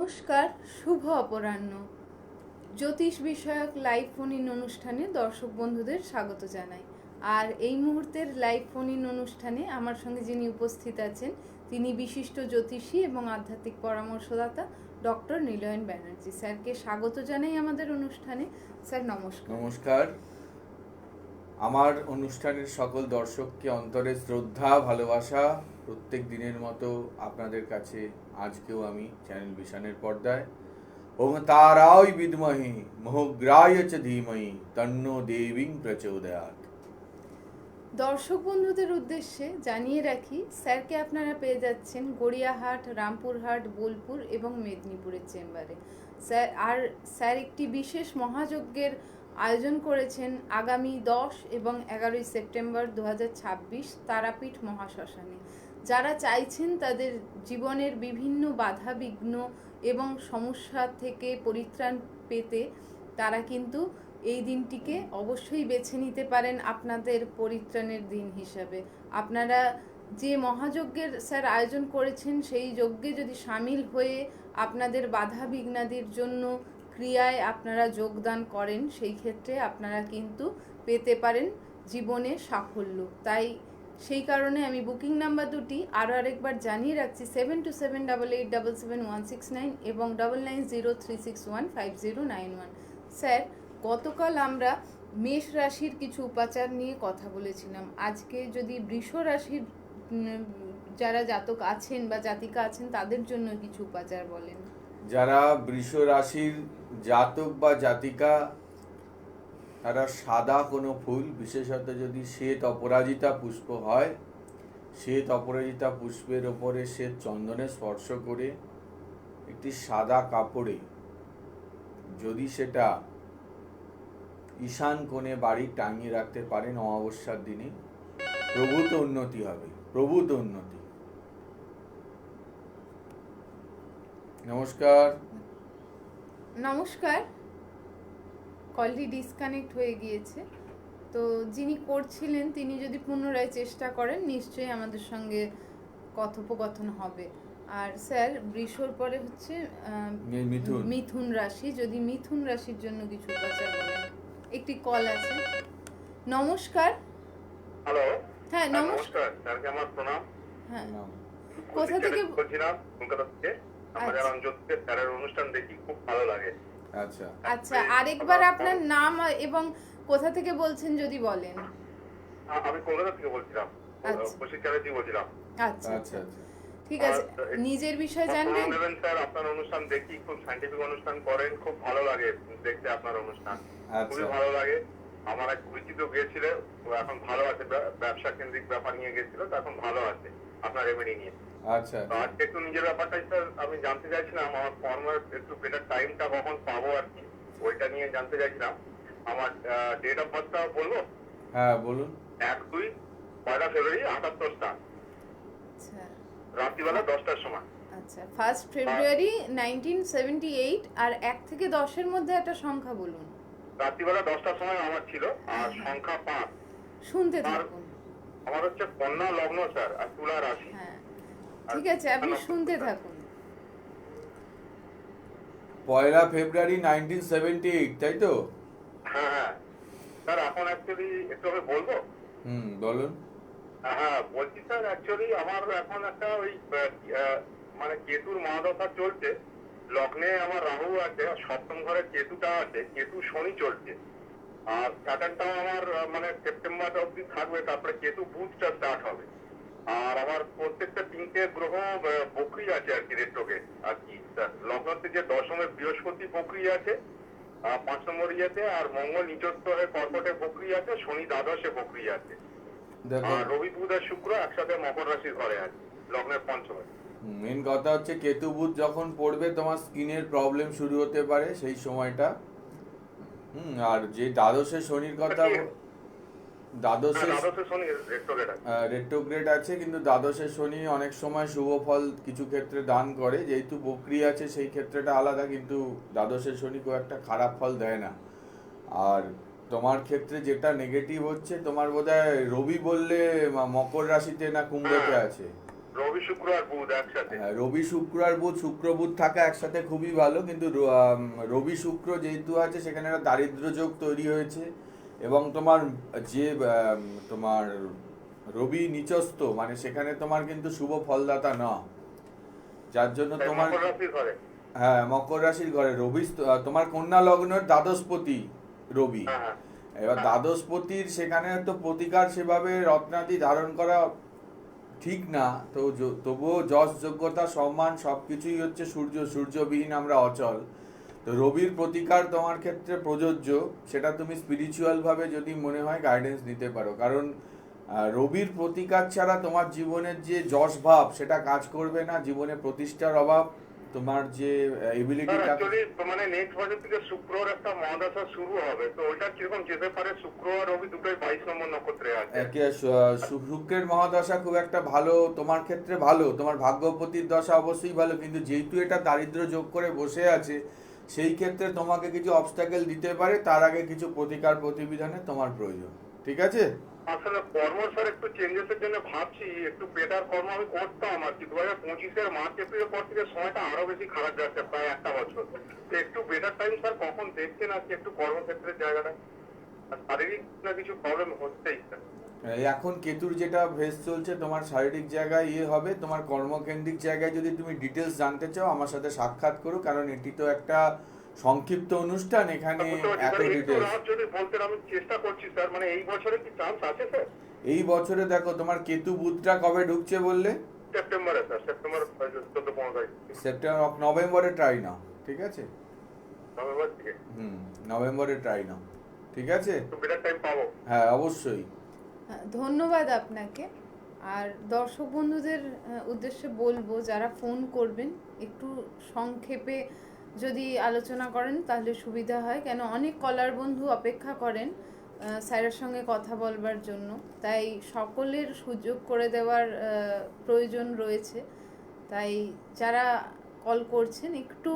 নমস্কার, শুভ অপরাহ্ন। জ্যোতিষ বিষয়ক live phone in অনুষ্ঠানে দর্শক বন্ধুদের স্বাগত জানাই। আর এই মুহূর্তের লাইভ ফোন ইন অনুষ্ঠানে আমার সঙ্গে যিনি উপস্থিত আছেন তিনি বিশিষ্ট জ্যোতিষী এবং আধ্যাত্মিক পরামর্শদাতা ডক্টর নীলয়ন ব্যানার্জি। স্যারকে স্বাগত জানাই আমাদের অনুষ্ঠানে। স্যার নমস্কার। নমস্কার। আমার অনুষ্ঠানের সকল দর্শককে অন্তরে শ্রদ্ধা, ভালোবাসা। প্রত্যেক দিনের মতো আপনাদের কাছে আজকেও আমি চ্যানেল বিশানের পর্দায় ওম তারাই বিদ্মহে মোহগ্রায় চ ধীমহি তন্নো দেবী প্রচোদয়াৎ। দর্শক বন্ধুদের উদ্দেশ্যে জানিয়ে রাখি, স্যারকে আপনারা পেয়ে যাচ্ছেন গড়িয়াহাট, রামপুরহাট, বোলপুর এবং মেদিনীপুরের চেম্বারে। স্যার একটি বিশেষ মহাযজ্ঞের আয়োজন করেছেন আগামী 10 এবং 11 সেপ্টেম্বর 2026 তারাপীঠ মহাশ্মশানে। যারা চাইছেন তাদের জীবনের বিভিন্ন বাধা বিঘ্ন এবং সমস্যা থেকে পরিত্রাণ পেতে, তারা কিন্তু এই দিনটিকে অবশ্যই বেছে নিতে পারেন আপনাদের পরিত্রাণের দিন হিসাবে। আপনারা যে মহাযজ্ঞের স্যার আয়োজন করেছেন সেই যজ্ঞে যদি সামিল হয়ে আপনাদের বাধা বিঘ্নাদির জন্য ক্রিয়ায় আপনারা যোগদান করেন, সেই ক্ষেত্রে আপনারা কিন্তু পেতে পারেন জীবনে সাফল্য। তাই সেই কারণে আমি বুকিং নাম্বার দুটি আরেকবার জানিয়ে রাখছি: 7278877169 এবং 9903615091। স্যার, গতকাল আমরা মেষ রাশির কিছু উপাচার নিয়ে কথা বলেছিলাম। আজকে যদি বৃষ রাশির যারা জাতক আছেন বা জাতিকা আছেন তাদের জন্য কিছু উপাচার বলেন। যারা বৃষ রাশির জাতক বা জাতিকা, তারা সাদা কোনো ফুল, বিশেষত যদি শ্বেত অপরাজিতা পুষ্প হয়, শ্বেত অপরাজিতা পুষ্পের ওপরে শ্বেত চন্দনে স্পর্শ করে একটি সাদা কাপড়ে যদি সেটা ঈশান কোণে বাড়ি টাঙিয়ে রাখতে পারেন অমাবস্যার দিনে, প্রভূত উন্নতি হবে, প্রভূত উন্নতি। নমস্কার। নমস্কার, কলটি ডিসকানেক্ট হয়ে গিয়েছে, তো যিনি করছিলেন তিনি যদি পুনরায় চেষ্টা করেন নিশ্চয়ই আমাদের সঙ্গে কথোপকথন হবে। আর স্যার, বৃষর পরে হচ্ছে মিথুন রাশি, যদি মিথুন রাশির জন্য কিছু উপাচার বলেন। একটি কল আছে। নমস্কার। হ্যালো। হ্যাঁ, নমস্কার স্যারকে আমার প্রণাম। হ্যাঁ, কোথা থেকে বলছিলাম? কলকাতা থেকে। আমাদের অঞ্চলে স্যারের অনুষ্ঠান দেখি, খুব ভালো লাগে। আচ্ছা আচ্ছা, আরেকবার আপনার নাম এবং কোথা থেকে বলছেন যদি বলেন। আমি কলকাতা থেকে বলছিলাম, খুশি চ্যাটার্জি বলছিলাম। আচ্ছা আচ্ছা, ঠিক আছে। নিজের বিষয় জানবেন? স্যার, আপনার অনুষ্ঠান দেখি, খুব সায়েন্টিফিক অনুষ্ঠান করেন, খুব ভালো লাগে দেখতে আপনার অনুষ্ঠান, খুবই ভালো লাগে। আমার এক পরিচিত গিয়েছিল, এখন ভালো আছে, ব্যবসা কেন্দ্রিক ব্যাপার নিয়ে গেছিল, এখন ভালো আছে আপনার রেমেডি নিয়ে। আচ্ছা, আজকে একটু নিজের ব্যাপারটাই স্যার আমি জানতে চাইছিলাম, আমার ফর্মার একটু বেটার টাইমটা কখন পাবো আর কি, ওইটা নিয়ে জানতে চাইছিলাম। আমার ডেট অফ বার্থটা বলবো? হ্যাঁ বলুন। 1-2 পয়লা ফেব্রুয়ারি 78 সাল, আচ্ছা, রাত্রিবেলা 10টার সময়। আচ্ছা, 1 ফেব্রুয়ারি 1978। আর 1 থেকে 10-এর মধ্যে একটা সংখ্যা বলুন। রাত্রিবেলা 10টার সময় আমার ছিল, আর সংখ্যা 5। শুনতে থাকুন। আমার হচ্ছে কন্যা লগ্ন স্যার, আর তুলা রাশি। হ্যাঁ, ঠিক আছে, আপনি শুনতে থাকুন। 1 ফেব্রুয়ারি 1978, তাই তো? হ্যাঁ হ্যাঁ স্যার, এখন অ্যাকচুয়ালি একটু আমি বলবো? বলুন। হ্যাঁ বলছি স্যার, অ্যাকচুয়ালি আমার এখন একটা ওই মানে কেতুর মহাদশা চলছে, লগ্নে আমার রাহু আছে, আর সপ্তম ঘরে কেতুটা আছে, কেতু শনি চলছে, আর স্যাটার্নটাও আমার মানে সেপ্টেম্বর অব্দি থাকবে, তারপরে কেতু বুধটা স্টার্ট হবে। আর আমার প্রত্যেকটা 3টে গ্রহ বকরি আছে আর কি, রেট্রোগেট আর কি স্যার। লগ্নতে যে দশমে বৃহস্পতি বকরি আছে 5 নম্বর ইয়েতে, আর মঙ্গল নিচস্থ হয়ে কর্কটে বকরি আছে, শনি দ্বাদশে বকরি আছে, আর রবি বুধ আর শুক্র একসাথে মকর রাশির ঘরে আছে লগ্নের পঞ্চমে। মেন কথা হচ্ছে কেতু বুধ যখন পড়বে তোমার স্কিনের প্রবলেম শুরু হতে পারে সেই সময়টা। আর যে দ্বাদশে শনির কথা, দ্বাদশে শনি রেট্রোগ্রেড আছে, কিন্তু দ্বাদশে শনি অনেক সময় শুভ ফল কিছু ক্ষেত্রে দান করে, যেহেতু বকরি আছে সেই ক্ষেত্রেটা আলাদা, কিন্তু দ্বাদশে শনি খুব একটা খারাপ ফল দেয় না। আর তোমার ক্ষেত্রে যেটা নেগেটিভ হচ্ছে, তোমার বোধহয় রবি বললে মকর রাশিতে না কুম্ভতে আছে? রবি শুক্র আর বুধ একসাথে। হ্যাঁ, রবি শুক্র আর বুধ, শুক্র বুধ থাকা একসাথে খুবই ভালো, কিন্তু রবি শুক্র যেহেতু আছে সেখানে একটা দারিদ্র্য যোগ তৈরি হয়েছে, এবং তোমার যে তোমার রবি নিচস্থ, মানে সেখানে তোমার কিন্তু শুভ ফলদাতা না, যার জন্য তাই তোমার, মকর রাশির ঘরে। হ্যাঁ মকর রাশির ঘরে রবি, তোমার কন্যা লগ্নের দ্বাদশপতি রবি। হ্যাঁ হ্যাঁ এবার হ্যাঁ। দ্বাদশপতির সেখানে তো প্রতিকার সেভাবে রত্নাদি ধারণ করা ঠিক না, তো তবুও যশ যোগ্যতা সম্মান সবকিছুই হচ্ছে সূর্যবিহীন আমরা অচল। তো রবির প্রতিকার তোমার ক্ষেত্রে প্রযোজ্য, সেটা তুমি স্পিরিচুয়াল ভাবে যদি মনে হয় গাইডেন্স নিতে পারো, কারণ রবির প্রতিকার ছাড়া তোমার জীবনের যে যশ ভাব সেটা কাজ করবে না, জীবনে প্রতিষ্ঠার অভাব, তোমার যে এবিলিটিটা। অ্যাকচুয়ালি মানে নেক্সট বছর থেকে শুক্রর একটা মহাদশা শুরু হবে, তো ওইটা কিরকম যেতে পারে? শুক্র আর রবি দুটোই 22 নম্বর নক্ষত্রে আছে। শুক্রের মহাদশা খুব একটা ভালো তোমার ক্ষেত্রে ভালো, তোমার ভাগ্যপতির দশা অবশ্যই ভালো, কিন্তু যেহেতু এটা দারিদ্র্য যোগ করে বসে আছে, সেই ক্ষেত্রে তোমাকে কিছু অবস্টাকেল দিতে পারে, তার আগে কিছু প্রতিকার প্রতিবিধানে তোমার প্রয়োজন। ঠিক আছে? আসলে কর্ম স্যার একটু চেঞ্জেসের জন্য ভাবছি, একটু বেটার কর্ম আমি করতাম আর কি। 2025-এর মার্চ এপ্রিলের পর থেকে সময়টা আরো বেশি খারাপ যাচ্ছে, প্রায় একটা বছর। তো একটু বেটার টাইম স্যার কখন দেখছেন আর কি একটু কর্মক্ষেত্রের জায়গাটা? আর শারীরিক না কিছু প্রবলেম হচ্ছেই স্যার। এখন কেতুর যেটা ভেস চলছে, তোমার শারীরিক জায়গায় হবে, তোমার কর্মকেন্দ্রিক জায়গায় যদি তুমি ডিটেলস জানতে চাও আমার সাথে সাক্ষাৎ করো, কারণ এটি তো একটা সংক্ষিপ্ত অনুষ্ঠান, এখানে এত একটু ডিটেলস। রাত যদি বলতেন, আমি চেষ্টা করছি স্যার। মানে এই বছরে কি চান্স আছে স্যার? এই বছরে দেখো তোমার কেতু বুধটা কবে ঢুকছে বললে? সেপ্টেম্বরে স্যার, সেপ্টেম্বর 14-15 তারিখ। সেপ্টেম্বর, নভেম্বরে ট্রাই নাও, ঠিক আছে? নভেম্বর থেকে নভেম্বরে ট্রাই নাও, ঠিক আছে? একটু বেটার টাইম পাবো। হ্যাঁ অবশ্যই। ধন্যবাদ আপনাকে। আর দর্শক বন্ধুদের উদ্দেশ্যে বলবো, যারা ফোন করবেন একটু সংক্ষেপে যদি আলোচনা করেন তাহলে সুবিধা হয়, কেন অনেক কলার বন্ধু অপেক্ষা করেন স্যারের সঙ্গে কথা বলবার জন্য, তাই সকলের সুযোগ করে দেওয়ার প্রয়োজন রয়েছে। তাই যারা কল করছেন একটু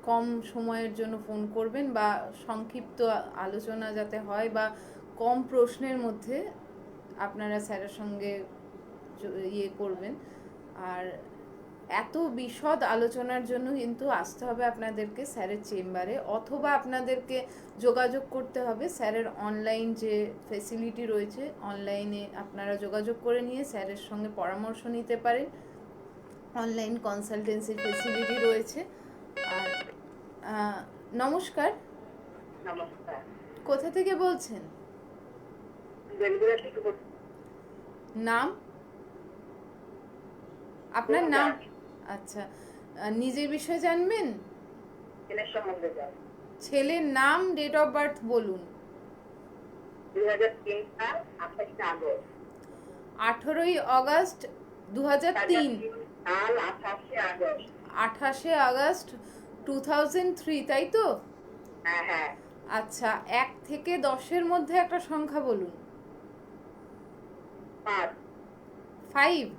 কম সময়ের জন্য ফোন করবেন, বা সংক্ষিপ্ত আলোচনা যাতে হয়, বা কম প্রশ্নের মধ্যে আপনারা স্যারের সঙ্গে ইয়ে করবেন। আর এত বিশদ আলোচনার জন্য কিন্তু আসতে হবে আপনাদেরকে স্যারের চেম্বারে, অথবা আপনাদেরকে যোগাযোগ করতে হবে স্যারের অনলাইন যে ফেসিলিটি রয়েছে, অনলাইনে আপনারা যোগাযোগ করে নিয়ে স্যারের সঙ্গে পরামর্শ নিতে পারেন। অনলাইন কনসালটেন্সির ফেসিলিটি রয়েছে। আর নমস্কার, নমস্কার। কোথা থেকে বলছেন? বেলগুড়া থেকে নাম আপনার নাম? আচ্ছা, নিজের বিষয়ে জানবেন? ছেলের সম্বন্ধে জানি। ছেলের নাম, ডেট অফ বার্থ বলুন। 2003 সাল 28 আগস্ট। 18ই আগস্ট 2003। সাল 28 আগস্ট। 28 আগস্ট 2003, তাই তো? হ্যাঁ হ্যাঁ। আচ্ছা, 1 থেকে 10-এর মধ্যে একটা সংখ্যা বলুন। 5। 5?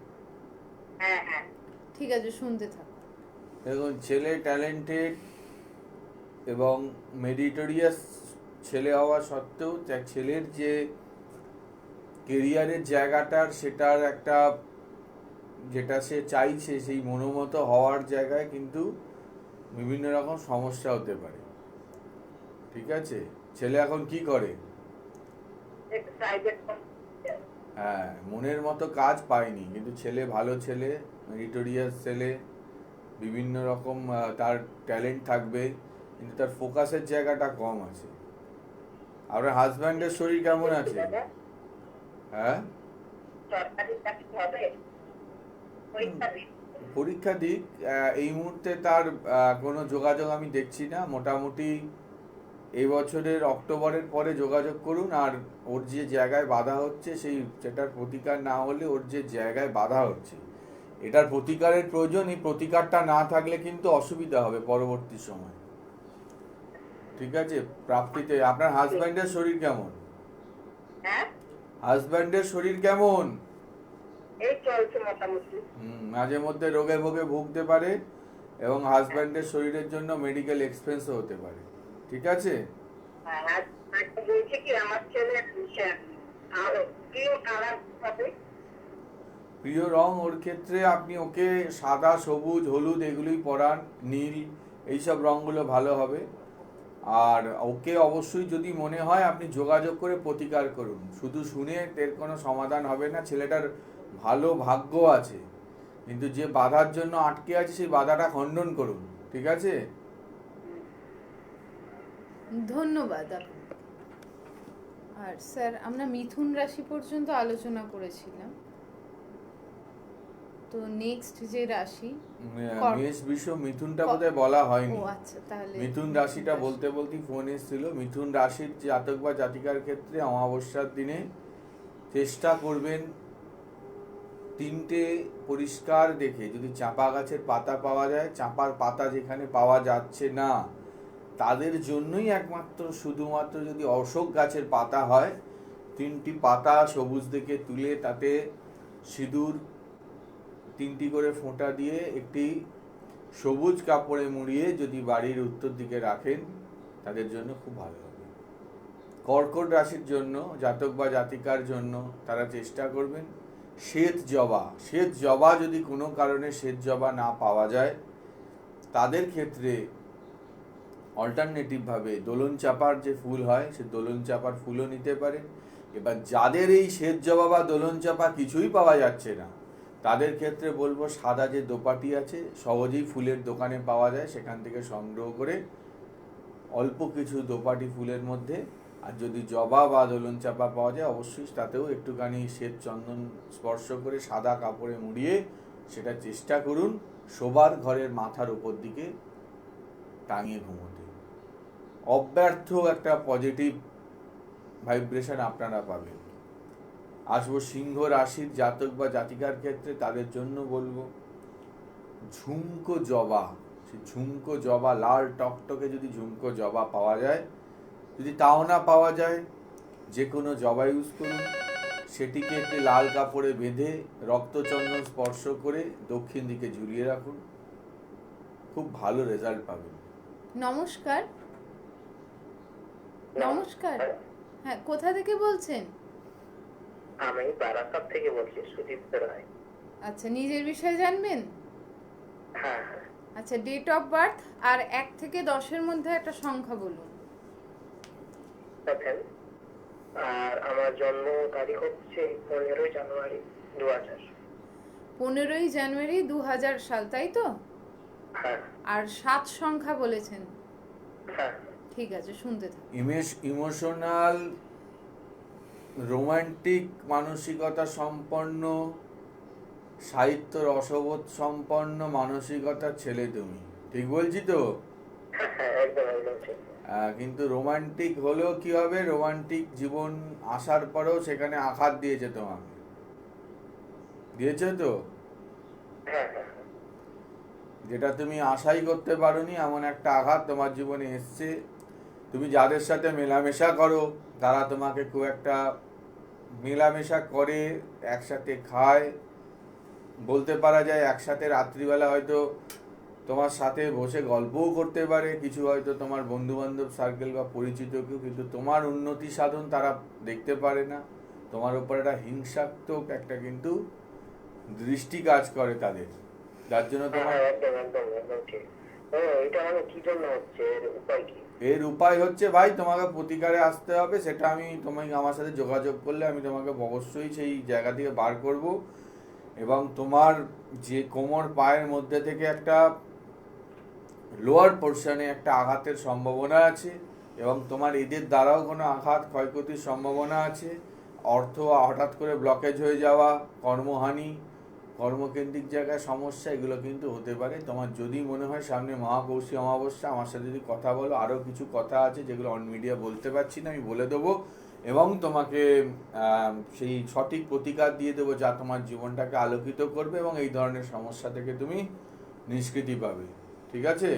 হ্যাঁ হ্যাঁ। ঠিক আছে, শুনতে থাকুন। দেখুন, ছেলে ট্যালেন্টেড এবং মেরিটোরিয়াস ছেলে হওয়া সত্ত্বেও ছেলের যে কেরিয়ারের জায়গাটার, সেটার একটা যেটা সে চাইছে সেই মনোমতো হওয়ার জায়গায় কিন্তু বিভিন্ন রকম সমস্যা হতে পারে। ঠিক আছে? ছেলে এখন কি করে? একটু প্রাইভেট। হ্যাঁ, মনের মতো কাজ পায়নি, কিন্তু ছেলে ভালো ছেলে, মেরিটোরিয়াস ছেলে, বিভিন্ন রকম তার ট্যালেন্ট থাকবে, কিন্তু তার ফোকাসের জায়গাটা কম আছে। আপনার হাজব্যান্ডের শরীর কেমন আছে? হ্যাঁ, সরকারি চাকরি হবে? পরীক্ষা দিক। এই মুহূর্তে তার কোনো যোগাযোগ আমি দেখছি না। মোটামুটি এই বছরের অক্টোবরের পরে যোগাযোগ করুন। আর ওর যে জায়গায় বাধা হচ্ছে, সেটার প্রতিকার না হলে, ওর যে জায়গায় বাধা হচ্ছে এটার প্রতিকারের প্রয়োজন। এই প্রতিকারটা না থাকলে কিন্তু অসুবিধা হবে পরবর্তী সময়। ঠিক আছে? প্রাপ্তিতে আপনার হাজব্যান্ডের শরীর কেমন? হ্যাঁ, হাজব্যান্ডের শরীর কেমন? এই চলছে মোটামুটি। মাঝে মধ্যে রোগে ভোগে ভুগতে পারে, এবং হাজব্যান্ডের শরীরের জন্য মেডিকেল এক্সপেন্সও হতে পারে। ঠিক আছে? হ্যাঁ, বলছি কি আমার ছেলে প্রিয় খারাপ হবে। প্রিয় রং ওর ক্ষেত্রে আপনি ওকে সাদা, সবুজ, হলুদ এগুলোই পরান, নীল, এইসব রঙগুলো ভালো হবে। আর ওকে অবশ্যই যদি মনে হয় আপনি যোগাযোগ করে প্রতিকার করুন, শুধু শুনে এর কোনো সমাধান হবে না। ছেলেটার ভালো ভাগ্য আছে, কিন্তু যে বাধার জন্য আটকে আছে সেই বাধাটা খণ্ডন করুন, ঠিক আছে? ধন্যবাদ আপনাকে। আর স্যার আমরা মিথুন রাশি পর্যন্ত আলোচনা করেছিলাম, তো নেক্সট যে রাশি মেষ, বৃষ, মিথুনটা বোধহয় বলা হয়নি। ও আচ্ছা, তাহলে মিথুন রাশিটা বলতে বলতেই ফোন এসেছিল। মিথুন রাশির জাতক বা জাতিকার ক্ষেত্রে অমাবস্যার দিনে চেষ্টা করবেন তিনটে পরিষ্কার দেখে, যদি চাঁপা গাছের পাতা পাওয়া যায়, চাঁপার পাতা যেখানে পাওয়া যাচ্ছে না তাদের জন্যই একমাত্র শুধুমাত্র যদি অশোক গাছের পাতা হয়, তিনটি পাতা সবুজ দেখে তুলে তাতে সিঁদুর 3টি করে ফোঁটা দিয়ে একটি সবুজ কাপড়ে মুড়িয়ে যদি বাড়ির উত্তর দিকে রাখেন তাদের জন্য খুব ভালো হবে। কর্কট রাশির জন্য, জাতক বা জাতিকার জন্য তারা চেষ্টা করবেন শ্বেত জবা যদি কোনো কারণে শ্বেত জবা না পাওয়া যায় তাদের ক্ষেত্রে অল্টারনেটিভ ভাবে দোলন চাপার যে ফুল হয় সে দোলন চাপার ফুলও নিতে পারেন। এবার যাদের এই শ্বেত জবা বা দোলন চাপা কিছুই পাওয়া যাচ্ছে না তাদের ক্ষেত্রে বলবো সাদা যে দোপাটি আছে সহজেই ফুলের দোকানে পাওয়া যায়, সেখান থেকে সংগ্রহ করে অল্প কিছু দোপাটি ফুলের মধ্যে, আর যদি জবা বা দোলন চাপা পাওয়া যায় অবশ্যই তাতেও একটুখানি শ্বেত চন্দন স্পর্শ করে সাদা কাপড়ে মুড়িয়ে সেটা চেষ্টা করুন শোবার ঘরের মাথার উপর দিকে টাঙিয়ে ঘুমোতে। অব্যর্থ একটা পজিটিভ ভাইব্রেশন আপনারা পাবেন। আসবো সিংহ রাশির জাতক বা জাতিকার ক্ষেত্রে, তাদের জন্য বলবো ঝুমকো জবা, সেই ঝুমকো জবা, লাল টকটকে যদি ঝুমকো জবা পাওয়া যায়, যদি তাও না পাওয়া যায় যে কোনো জবা ইউজ করুন, সেটিকে একটি লাল কাপড়ে বেঁধে রক্তচন্দন স্পর্শ করে দক্ষিণ দিকে ঝুলিয়ে রাখুন, খুব ভালো রেজাল্ট পাবেন। নমস্কার। নমস্কার, হ্যাঁ, কোথা থেকে বলছেন? আমি বারাসাত থেকে বলছি, সুদীপ্ত রায়। আচ্ছা, নিজের বিষয়ে জানবেন? হ্যাঁ হ্যাঁ। আচ্ছা, ডেট অফ বার্থ আর 1 থেকে 10-এর মধ্যে একটা সংখ্যা বলুন। 7। আর আমার জন্ম তারিখ হচ্ছে 15 জানুয়ারি 2000। 15ই জানুয়ারি 2000 সাল, তাই তো? হ্যাঁ আর 7 সংখ্যা বলেছেন। হ্যাঁ। ঠিক আছে, শুনতে থাকুন। ইমোশনাল, রোমান্টিক মানসিকতা সম্পন্ন, সাহিত্য রসবোধ সম্পন্ন মানসিকতার ছেলে তুমি, ঠিক বলছি তো? হ্যাঁ একদম একদম ঠিক। কিন্তু রোমান্টিক হলেও কি হবে, রোমান্টিক জীবন আসার পরেও সেখানে আঘাত দিয়েছে তোমাকে, দিয়েছে তো? হ্যাঁ হ্যাঁ। যেটা তুমি আশাই করতে পারোনি এমন একটা আঘাত তোমার জীবনে এসছে। তুমি যাদের সাথে মেলামেশা করো তারা তোমাকে খুব একটা মেলামেশা করে, একসাথে খায়, বলতে পারা যায় একসাথে রাত্রিবেলা হয়তো তোমার সাথে বসে গল্পও করতে পারে, কিছু হয়তো তোমার বন্ধু বান্ধব সার্কেল বা পরিচিত কেউ, কিন্তু তোমার উন্নতি সাধন তারা দেখতে পারে না। তোমার উপর একটা হিংসাত্মক একটা কিন্তু দৃষ্টি কাজ করে তাদের, যার জন্য তোমার একদম একদম একদম ঠিক। এটা মানে কি জন্য হচ্ছে, এর উপায় কি? এর উপায় হচ্ছে ভাই তোমাকে প্রতিকারে আসতে হবে। সেটা আমি তোমাকে আমার সাথে যোগাযোগ করলে আমি তোমাকে অবশ্যই সেই জায়গা থেকে বার করব। এবং তোমার যে কোমর পায়ের মধ্যে থেকে একটা লোয়ার পোর্শনে একটা আঘাতের সম্ভাবনা আছে, এবং তোমার এদের দ্বারাও কোনো আঘাত ক্ষয়ক্ষতির সম্ভাবনা আছে। অর্থ হঠাৎ করে ব্লকেজ হয়ে যাওয়া, কর্মহানি, কর্মকেন্দ্রিক জায়গায় সমস্যা, এগুলো কিন্তু হতে পারে। তোমার যদি মনে হয় সামনে মহাকৌশী অমাবস্যা, আমার সাথে যদি কথা বলো, আরও কিছু কথা আছে যেগুলো অন মিডিয়া বলতে পারছি না, আমি বলে দেবো এবং তোমাকে সেই সঠিক প্রতিকার দিয়ে দেবো যা তোমার জীবনটাকে আলোকিত করবে এবং এই ধরনের সমস্যা থেকে তুমি নিষ্কৃতি পাবে, ঠিক আছে?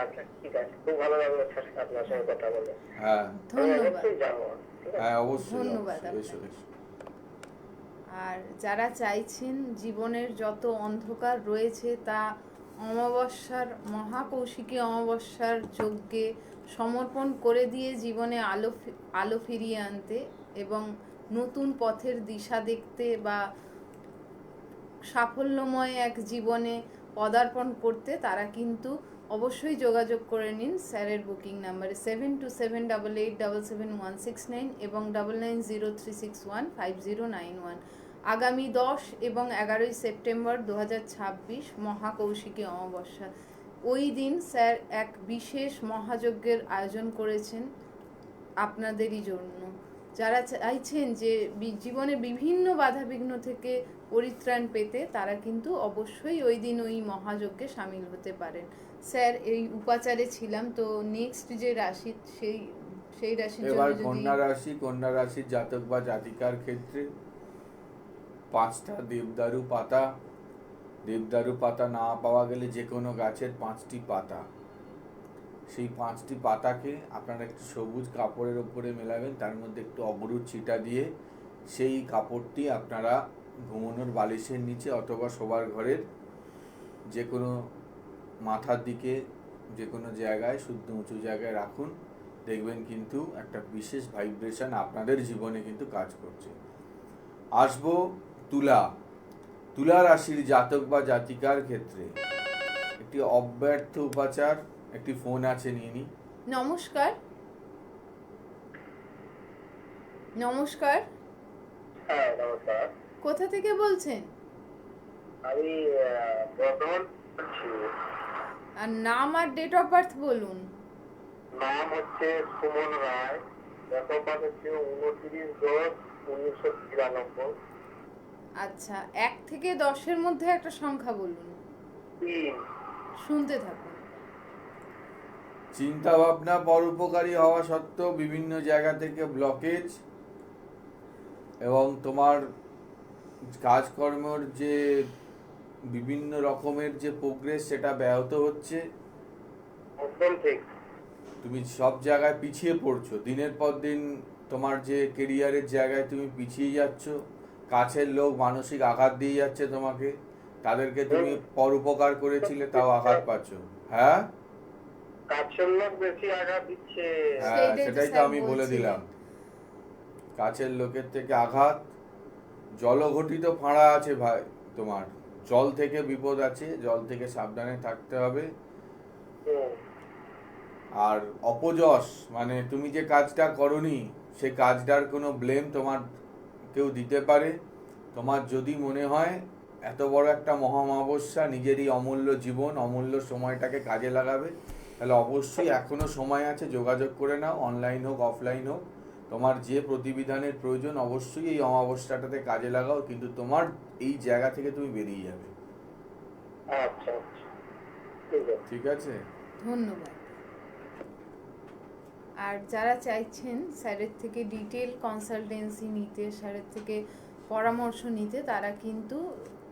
আচ্ছা ঠিক আছে, খুব ভালো লাগলো আপনার সঙ্গে কথা বলে। হ্যাঁ ধন্যবাদ। অবশ্যই যাবো। হ্যাঁ অবশ্যই, ধন্যবাদ অবশ্যই, এসো আপনাকে। এসো। আর যারা চাইছেন জীবনের যত অন্ধকার রয়েছে তা অমাবস্যার, মহাকৌশিকী অমাবস্যার যজ্ঞে সমর্পণ করে দিয়ে জীবনে আলো ফিরিয়ে আনতে এবং নতুন পথের দিশা দেখতে বা সাফল্যময় এক জীবনে পদার্পণ করতে তারা কিন্তু অবশ্যই যোগাযোগ করে নিন স্যারের বুকিং নাম্বারে 727888771169 এবং 9903615091। আগামী 10 এবং 11 সেপ্টেম্বর 2026 মহাকৌশিকী অমাবস্যা। ওই দিন স্যার এক বিশেষ মহাযজ্ঞের আয়োজন করেছেন আপনাদেরই জন্য। যারা চাইছেন যে জীবনে বিভিন্ন বাধাবিঘ্ন থেকে পরিত্রাণ পেতে তারা কিন্তু অবশ্যই ওই দিন ওই মহাযজ্ঞে সামিল হতে পারেন। স্যার এই উপাচারে ছিলাম, তো নেক্সট যে রাশি সেই রাশির এবার জন্য কন্যা রাশির জাতক বা জাতিকার ক্ষেত্রে 5টা দেবদারু পাতা না পাওয়া গেলে যে কোনো গাছের 5টি পাতা, সেই 5টি পাতাকে আপনারা একটু সবুজ কাপড়ের উপরে মেলাবেন, তার মধ্যে একটু অবরুর ছিটা দিয়ে সেই কাপড়টি আপনারা ঘুমানোর বালিশের নিচে অথবা শোবার ঘরের যে কোনো মাথার দিকে যে কোনো জায়গায় শুদ্ধ উঁচু জায়গায় রাখুন। দেখবেন কিন্তু একটা বিশেষ ভাইব্রেশন আপনাদের জীবনে কিন্তু কাজ করছে। আসবো তুলা রাশির জাতক বা জাতিকার ক্ষেত্রে একটি অব্যর্থ উপাচার। একটি ফোন আছে, নিয়ে নি। নমস্কার। হ্যাঁ নমস্কার, কোথা থেকে বলছেন? আমি বর্ধমান বলছি। আর নাম আর ডেট অফ বার্থ বলুন। নাম হচ্ছে Suman Roy, date of birth হচ্ছে 29/10/1993। আচ্ছা, 1 থেকে 10-এর মধ্যে একটা সংখ্যা বলুন। 3। শুনতে থাকুন। চিন্তা ভাবনা পরোপকারী হওয়া সত্ত্বেও বিভিন্ন জায়গা থেকে ব্লকেজ এবং তোমার কাজকর্মের যে বিভিন্ন রকমের যে প্রোগ্রেস সেটা ব্যাহত হচ্ছে। একদম ঠিক। তুমি সব জায়গায় পিছিয়ে পড়ছো, দিনের পর দিন তোমার যে কেরিয়ারের জায়গায় তুমি পিছিয়ে যাচ্ছ। কাছের লোক মানসিক আঘাত দিয়ে যাচ্ছে তোমাকে, তাদেরকে তুমি পরোপকার করেছিলে তাও আঘাত পাচ্ছ। হ্যাঁ, কাছের লোক বেশি আঘাত দিচ্ছে। হ্যাঁ, সেটাই তো সেটাই তো স্যার আমি বলে বলছিলেন। দিলাম। কাছের লোকের থেকে আঘাত, জলঘটিত ফাঁড়া আছে ভাই, তোমার জল থেকে বিপদ আছে, জল থেকে সাবধানে থাকতে হবে। হুম। আর অপযশ মানে তুমি যে কাজটা করনি সে কাজটার কোনো ব্লেম তোমার কেউ দিতে পারে। তোমার যদি মনে হয় এত বড় একটা মহামাবস্যা, নিজেরই অমূল্য জীবন অমূল্য সময়টাকে কাজে লাগাবে, তাহলে অবশ্যই এখনো সময় আছে, যোগাযোগ করে নাও, অনলাইন হোক অফলাইন হোক। তোমার যে প্রতিবিধানের প্রয়োজন অবশ্যই এই অমাবস্যাটাতে কাজে লাগাও, কিন্তু তোমার এই জায়গা থেকে তুমি বেরিয়ে যাবে। আচ্ছা আচ্ছা, ঠিক আছে। ঠিক আছে, ধন্যবাদ। আর যারা চাইছেন স্যারের থেকে ডিটেল কনসালটেন্সি নিতে, স্যারের থেকে পরামর্শ নিতে, তারা কিন্তু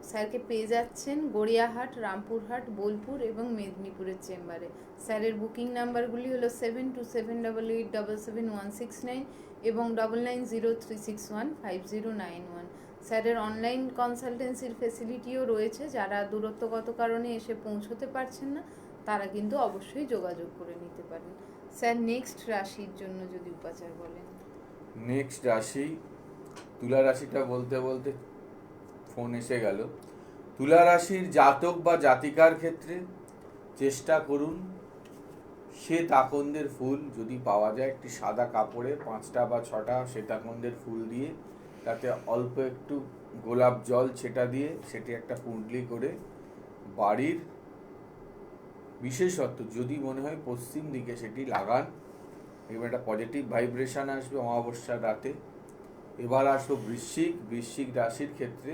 স্যারকে পেয়ে যাচ্ছেন গড়িয়াহাট, রামপুরহাট, বোলপুর এবং মেদিনীপুরের চেম্বারে। স্যারের বুকিং নাম্বারগুলি হলো 727888771169 এবং 9903615091। স্যারের অনলাইন কনসালটেন্সির ফেসিলিটিও রয়েছে। যারা দূরত্বগত কারণে এসে পৌঁছতে পারছেন না তারা কিন্তু অবশ্যই যোগাযোগ করে নিতে পারেন। স্যার নেক্সট রাশির জন্য যদি উপাচার বলেন। নেক্সট রাশি তুলা রাশিটা বলতে বলতে ফোন এসে গেল। তুলা রাশির জাতক বা জাতিকার ক্ষেত্রে চেষ্টা করুন শ্বেত আকন্দের ফুল যদি পাওয়া যায়, একটি সাদা কাপড়ে 5টা বা 6টা শ্বেত আকন্দের ফুল দিয়ে তাতে অল্প একটু গোলাপ জল ছেটা দিয়ে সেটি একটা পুঁটলি করে বাড়ির বিশেষত যদি মনে হয় পশ্চিম দিকে সেটি লাগান। এবার একটা পজিটিভ ভাইব্রেশন আসবে অমাবস্যার রাতে। এবার আসবো বৃশ্চিক রাশির ক্ষেত্রে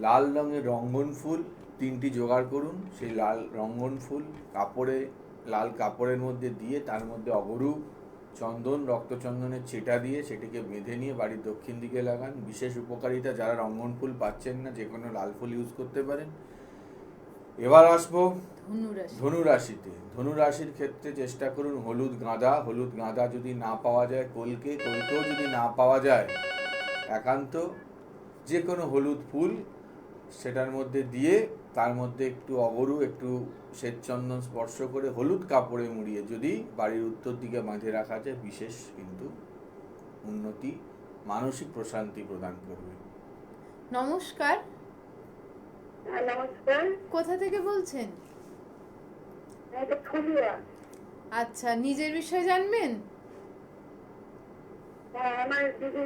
লাল রঙের রঙ্গন ফুল 3টি জোগাড় করুন। সেই লাল রঙ্গন ফুল লাল কাপড়ের মধ্যে দিয়ে তার মধ্যে অগরু চন্দন রক্তচন্দনের ছিটা দিয়ে সেটিকে বেঁধে নিয়ে বাড়ির দক্ষিণ দিকে লাগান। বিশেষ উপকারিতা, যারা রঙ্গন ফুল পাচ্ছেন না যে কোনো লাল ফুল ইউজ করতে পারেন। এবার আসবো ধনু রাশির ক্ষেত্রে চেষ্টা করুন হলুদ গাঁদা যদি না পাওয়া যায় কলকেও যদি না পাওয়া যায় একান্ত যে কোনো হলুদ ফুল সেটার মধ্যে দিয়ে তার মধ্যে একটু অগরু একটু শ্বেতচন্দন স্পর্শ করে হলুদ কাপড়ে মুড়িয়ে যদি বাড়ির উত্তর দিকে বাঁধে রাখা যায়, বিশেষ কিন্তু উন্নতি মানসিক প্রশান্তি প্রদান করবে। নমস্কার। নমস্কার। কোথা থেকে বলছেন? এটা ফুলিয়া। আচ্ছা, নিজের বিষয় জানবেন? আমার দিদি।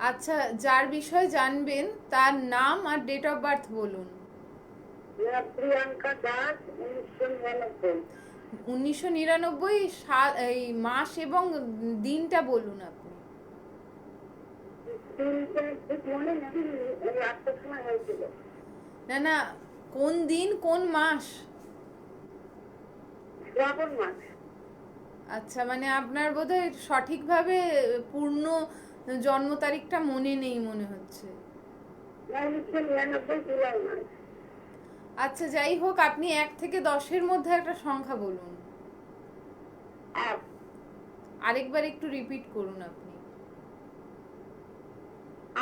আচ্ছা, যার বিষয় জানবেন তার নাম আর ডেট অফ বার্থ বলুন। প্রিয়াঙ্কা দাস, 1999। 1999 সাল, এই মাস এবং দিনটা বলুন আপনি। দিনটা ঠিক মনে নেই, রাতটার সময় হয়েছিল। না না, কোন দিন কোন মাস? শ্রাবণ মাস। আচ্ছা, মানে আপনার বোধহয় সঠিকভাবে পূর্ণ জন্ম তারিখটা মনে নেই মনে হচ্ছে। 1999 জুলাই মাস। আচ্ছা, যাই হোক, আপনি 1 থেকে 10-এর মধ্যে একটা সংখ্যা বলুন। 8। আরেকবার একটু রিপিট করুন আপনি।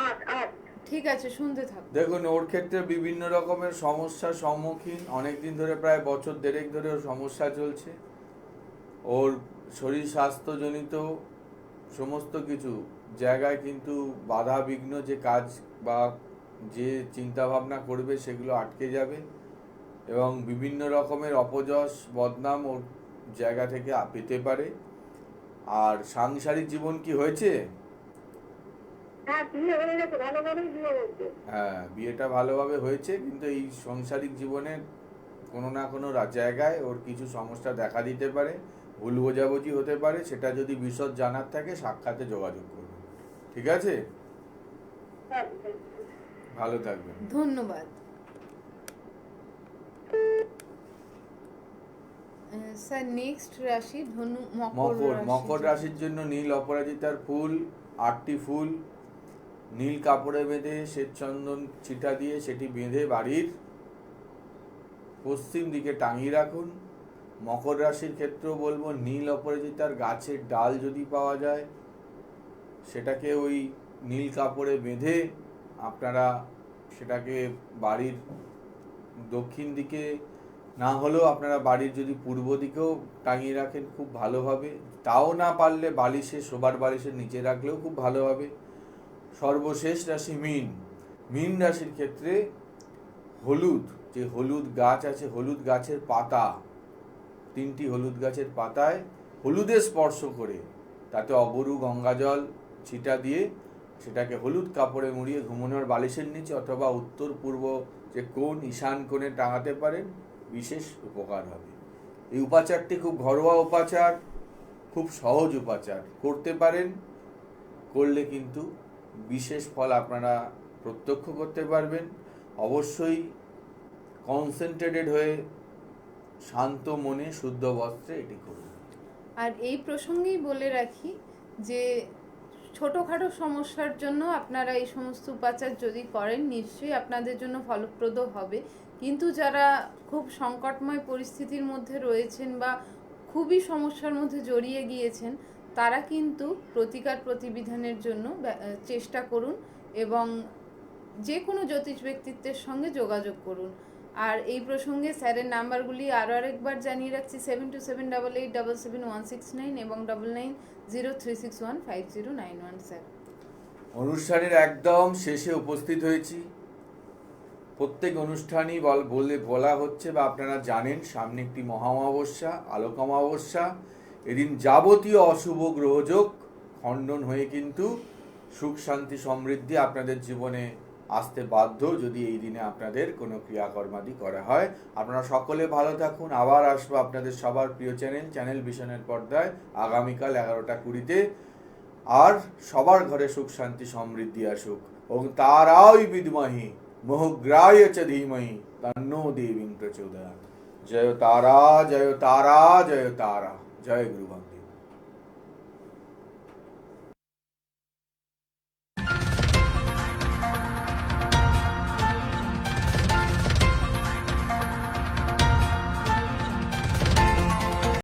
8। ঠিক আছে, শুনতে থাকুন। দেখুন, ওর ক্ষেত্রে বিভিন্ন রকমের সমস্যার সম্মুখীন, অনেকদিন ধরে, প্রায় বছর দেড়েক ধরে ওর সমস্যা চলছে। ওর শরীর স্বাস্থ্যজনিত সমস্ত কিছু জায়গায় কিন্তু বাধা বিঘ্ন, যে কাজ বা যে চিন্তা ভাবনা করবে সেগুলো আটকে যাবে এবং বিভিন্ন রকমের অপযশ বদনাম ওর জায়গা থেকে পেতে পারে। আর সাংসারিক জীবন কি হয়েছে? হ্যাঁ, বিয়ে হয়ে গেছে, ভালোভাবেই বিয়ে হয়েছে। হ্যাঁ, বিয়েটা ভালোভাবে হয়েছে, কিন্তু এই সাংসারিক জীবনে কোনো না কোনো জায়গায় ওর কিছু সমস্যা দেখা দিতে পারে, ভুল বোঝাবুঝি হতে পারে। সেটা যদি বিশদ জানার থাকে সাক্ষাতে যোগাযোগ করুন। ঠিক আছে, হ্যাঁ। ভালো থাকবেন। ধন্যবাদ। স্যার, নেক্সট রাশি ধনু, মকর মকর রাশির জন্য নীল অপরাজিতার ফুল 8টি ফুল নীল কাপড়ে বেঁধে শ্বেতচন্দন ছিটা দিয়ে সেটি বেঁধে বাড়ির পশ্চিম দিকে টাঙিয়ে রাখুন। মকর রাশির ক্ষেত্রেও বলবো, নীল অপরাজিতার গাছের ডাল যদি পাওয়া যায় সেটাকে ওই নীল কাপড়ে বেঁধে আপনারা সেটাকে বাড়ির দক্ষিণ দিকে না হলেও আপনারা বাড়ির যদি পূর্ব দিকেও টাঙিয়ে রাখেন খুব ভালো হবে। তাও না পারলে বালিশে, শোবার বালিশের নিচে রাখলেও খুব ভালো হবে। সর্বশেষ রাশি মীন। মীন রাশির ক্ষেত্রে হলুদ, যে হলুদ গাছ আছে, হলুদ গাছের পাতা, 3টি হলুদ গাছের পাতায় হলুদে স্পর্শ করে তাতে অবরু গঙ্গাজল ছিটা দিয়ে সেটাকে হলুদ কাপড়ে মুড়িয়ে ঘুমানোর বালিশের নিচে অথবা উত্তর পূর্ব যে কোণ, ঈশান কোণে টাঙাতে পারেন, বিশেষ উপকার হবে। এই উপাচারটি খুব ঘরোয়া উপাচার, খুব সহজ উপাচার, করতে পারেন। করলে কিন্তু বিশেষ ফল আপনারা প্রত্যক্ষ করতে পারবেন। অবশ্যই কনসেন্ট্রেটেড হয়ে শান্ত মনে শুদ্ধ বস্ত্রে এটি করুন। আর এই প্রসঙ্গেই বলে রাখি যে ছোটোখাটো সমস্যার জন্য আপনারা এই সমস্ত উপাচার যদি করেন নিশ্চয়ই আপনাদের জন্য ফলপ্রদ হবে, কিন্তু যারা খুব সংকটময় পরিস্থিতির মধ্যে রয়েছেন বা খুবই সমস্যার মধ্যে জড়িয়ে গিয়েছেন তারা কিন্তু প্রতিকার প্রতিবিধানের জন্য চেষ্টা করুন এবং যে কোনো জ্যোতিষ ব্যক্তিত্বের সঙ্গে যোগাযোগ করুন। আর এই প্রসঙ্গে স্যারের নাম্বারগুলি আরও আরেকবার জানিয়ে রাখছি, 7278877169 এবং 9903615091। স্যার, অনুষ্ঠানের একদম শেষে উপস্থিত হয়েছি। প্রত্যেক অনুষ্ঠানই বলা হচ্ছে বা আপনারা জানেন, সামনে একটি মহা অমাবস্যা, আলোক অমাবস্যা। এদিন যাবতীয় অশুভ গ্রহযোগ খণ্ডন হয়ে কিন্তু সুখ শান্তি সমৃদ্ধি আপনাদের জীবনে আসতে বাধ্য, যদি এই দিনে আপনাদের কোনো ক্রিয়াকর্মাদি করা হয়। আপনারা সকলে ভালো থাকুন। আবার আসবো আপনাদের সবার প্রিয় চ্যানেল ভিশনের পর্দায় আগামীকাল 11টা 20-তে। আর সবার ঘরে সুখ শান্তি সমৃদ্ধি আসুক। ওং তারাই বিদ্মহি মোহগ্রায় চ ধীমহি তন্নো দেবী প্রচোদয়াৎ। জয় তারা, জয় তারা, জয় তারা, জয় গুরু।